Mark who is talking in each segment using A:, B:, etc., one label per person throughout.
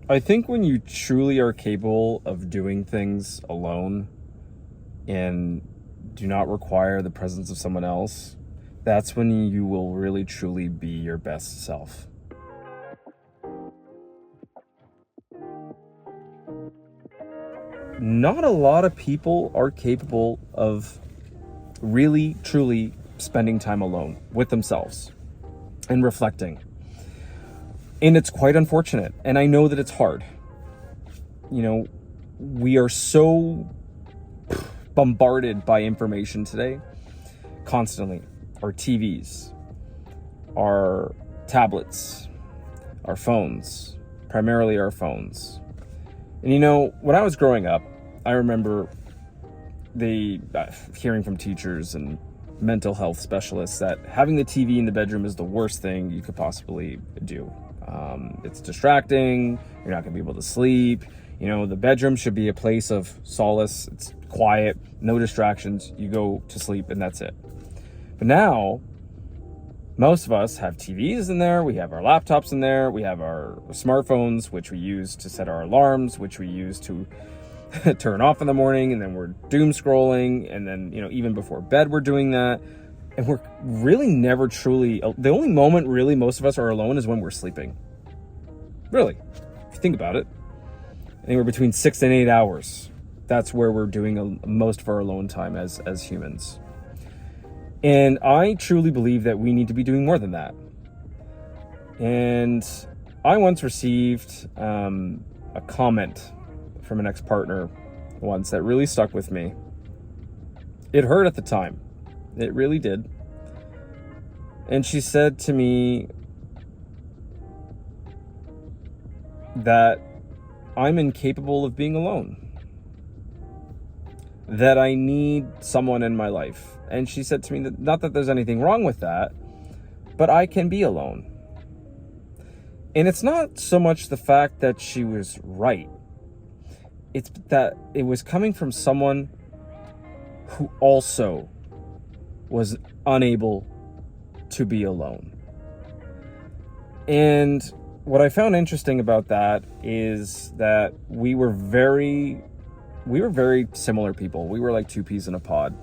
A: I think when you truly are capable of doing things alone and do not require the presence of someone else, that's when you will really truly be your best self. Not a lot of people are capable of really truly spending time alone with themselves and reflecting. And it's quite unfortunate. And I know that it's hard. You know, we are so bombarded by information today, constantly. Our TVs, our tablets, our phones, primarily our phones. And you know, when I was growing up, I remember hearing from teachers and mental health specialists that having the TV in the bedroom is the worst thing you could possibly do. It's distracting. You're not going to be able to sleep. You know, the bedroom should be a place of solace. It's quiet, no distractions. You go to sleep and that's it. But now, most of us have TVs in there. We have our laptops in there. We have our smartphones, which we use to set our alarms, which we use to turn off in the morning. And then we're doom scrolling. And then, you know, even before bed, we're doing that. And we're really never truly, the only moment really most of us are alone is when we're sleeping. Really, if you think about it. Anywhere between 6 and 8 hours. That's where we're doing most of our alone time as humans. And I truly believe that we need to be doing more than that. And I once received a comment from an ex-partner once that really stuck with me. It hurt at the time. It really did. And she said to me that I'm incapable of being alone. That I need someone in my life. And she said to me that not that there's anything wrong with that, but I can be alone. And it's not so much the fact that she was right. It's that it was coming from someone who also was unable to be alone. And what I found interesting about that is that we were very similar people. We were like two peas in a pod.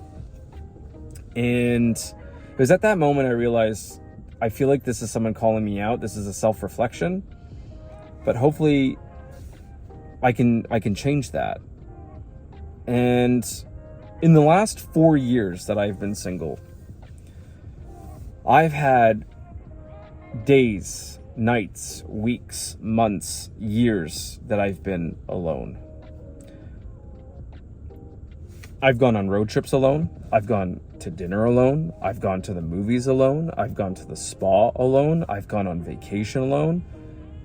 A: And it was at that moment I realized, I feel like this is someone calling me out. This is a self-reflection, but hopefully I can change that. And in the last 4 years that I've been single, I've had days, nights, weeks, months, years that I've been alone. I've gone on road trips alone. I've gone to dinner alone. I've gone to the movies alone. I've gone to the spa alone. I've gone on vacation alone.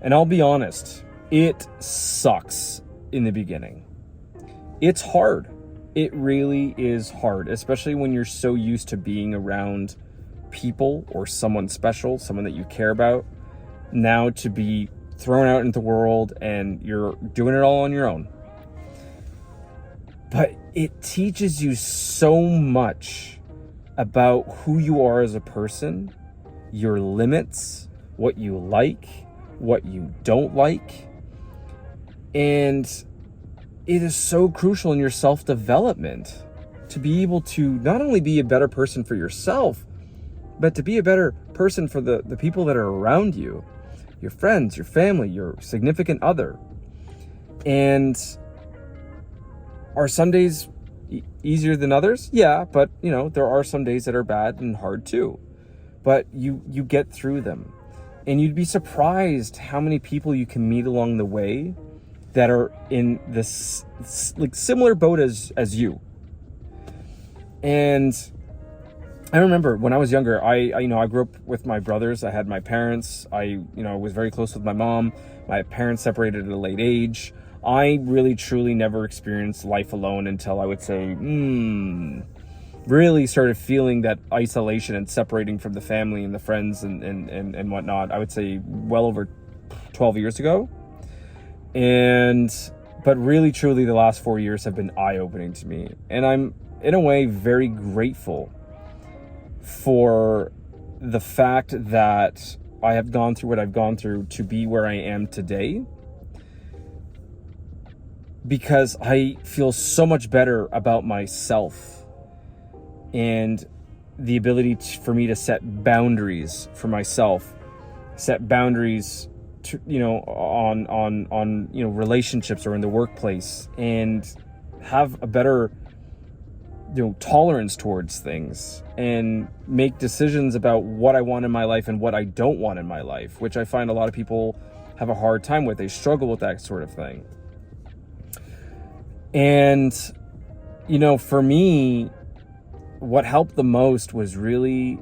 A: And I'll be honest, it sucks in the beginning. It's hard. It really is hard, especially when you're so used to being around people or someone special, someone that you care about. Now to be thrown out into the world and you're doing it all on your own. But it teaches you so much about who you are as a person, your limits, what you like, what you don't like. And it is so crucial in your self-development to be able to not only be a better person for yourself, but to be a better person for the people that are around you, your friends, your family, your significant other. And are some days easier than others? Yeah, but you know, there are some days that are bad and hard too. But you get through them. And you'd be surprised how many people you can meet along the way that are in this like similar boat as you. And I remember when I was younger, I grew up with my brothers. I had my parents. I was very close with my mom. My parents separated at a late age. I really truly never experienced life alone until I would say, really started feeling that isolation and separating from the family and the friends and whatnot. I would say well over 12 years ago. But really truly the last 4 years have been eye-opening to me. And I'm in a way very grateful for the fact that I have gone through what I've gone through to be where I am today. because I feel so much better about myself and the ability for me to set boundaries for myself, set boundaries to, on relationships or in the workplace, and have a better tolerance towards things, and make decisions about what I want in my life and what I don't want in my life, which I find a lot of people have a hard time with. They struggle with that sort of thing. And, for me, what helped the most was really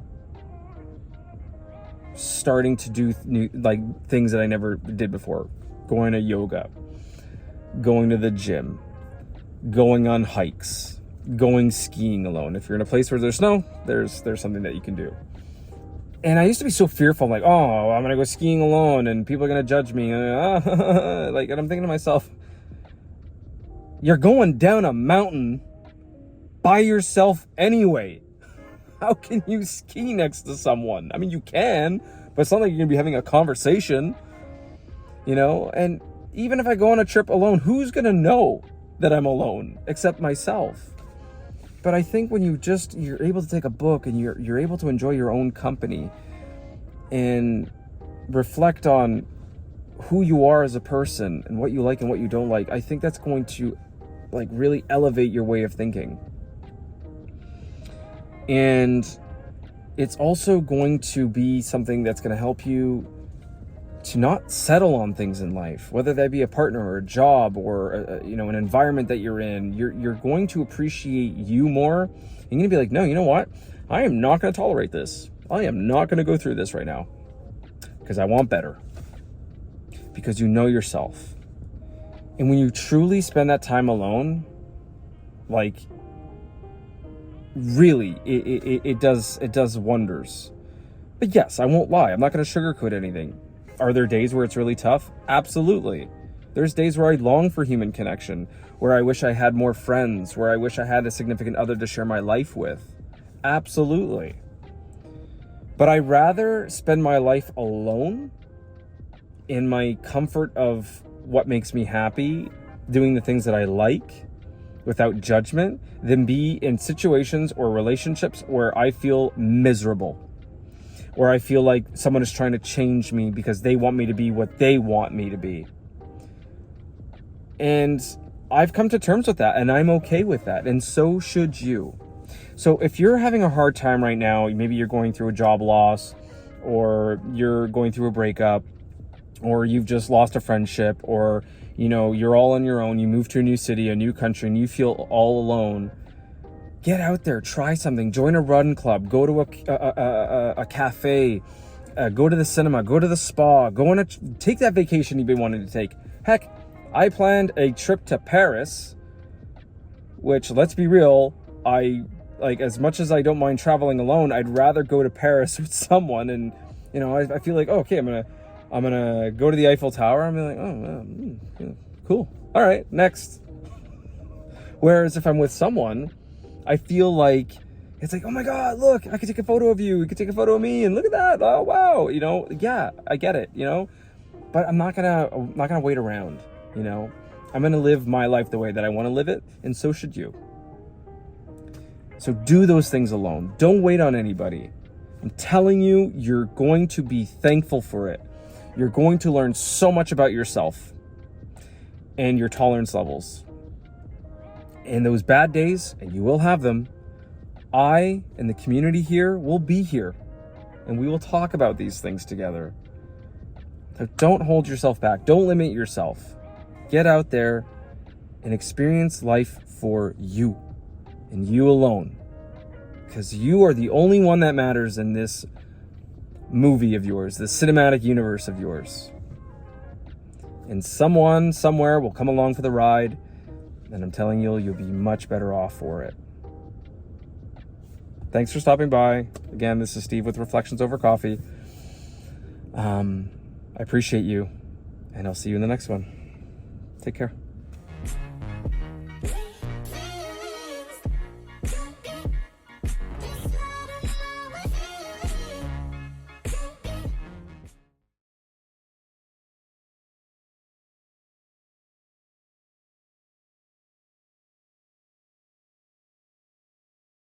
A: starting to do things that I never did before. Going to yoga, going to the gym, going on hikes, going skiing alone. If you're in a place where there's snow, there's something that you can do. And I used to be so fearful. I'm like, oh, I'm going to go skiing alone and people are going to judge me. And I'm thinking to myself, you're going down a mountain by yourself anyway. How can you ski next to someone? I mean, you can, but it's not like you're going to be having a conversation, and even if I go on a trip alone, who's going to know that I'm alone except myself? But I think when you're able to take a book and you're able to enjoy your own company and reflect on who you are as a person and what you like and what you don't like, I think that's going to really elevate your way of thinking. And it's also going to be something that's going to help you to not settle on things in life, whether that be a partner or a job or an environment that you're in. You're going to appreciate you more. You're going to be like, no, you know what? I am not going to tolerate this. I am not going to go through this right now because I want better. Because you know yourself. And when you truly spend that time alone, really, it does wonders. But yes, I won't lie. I'm not going to sugarcoat anything. Are there days where it's really tough? Absolutely. There's days where I long for human connection, where I wish I had more friends, where I wish I had a significant other to share my life with. Absolutely. But I'd rather spend my life alone in my comfort of what makes me happy, doing the things that I like without judgment, than be in situations or relationships where I feel miserable, or I feel like someone is trying to change me because they want me to be what they want me to be. And I've come to terms with that, and I'm okay with that, and so should you. So if you're having a hard time right now, maybe you're going through a job loss, or you're going through a breakup, or you've just lost a friendship, or you're all on your own, you move to a new city, a new country, and you feel all alone, get out there, try something, join a run club, go to a cafe, go to the cinema, go to the spa, take that vacation you've been wanting to take. Heck, I planned a trip to Paris, which, let's be real, as much as I don't mind traveling alone, I'd rather go to Paris with someone. And I feel like, okay, I'm gonna go to the Eiffel Tower. I'm like, cool, all right, next. Whereas if I'm with someone, I feel like it's like, oh my God, look, I could take a photo of you. You could take a photo of me, and look at that. Oh wow, yeah, I get it, but I'm not gonna wait around. I'm gonna live my life the way that I want to live it, and so should you. So do those things alone. Don't wait on anybody. I'm telling you, you're going to be thankful for it. You're going to learn so much about yourself and your tolerance levels. And those bad days, and you will have them, I and the community here will be here, and we will talk about these things together. So don't hold yourself back. Don't limit yourself. Get out there and experience life for you and you alone, because you are the only one that matters in this movie of yours, this cinematic universe of yours. And someone somewhere will come along for the ride, and I'm telling you, you'll be much better off for it. Thanks for stopping by. Again, this is Steve with Reflections Over Coffee. I appreciate you, and I'll see you in the next one. Take care.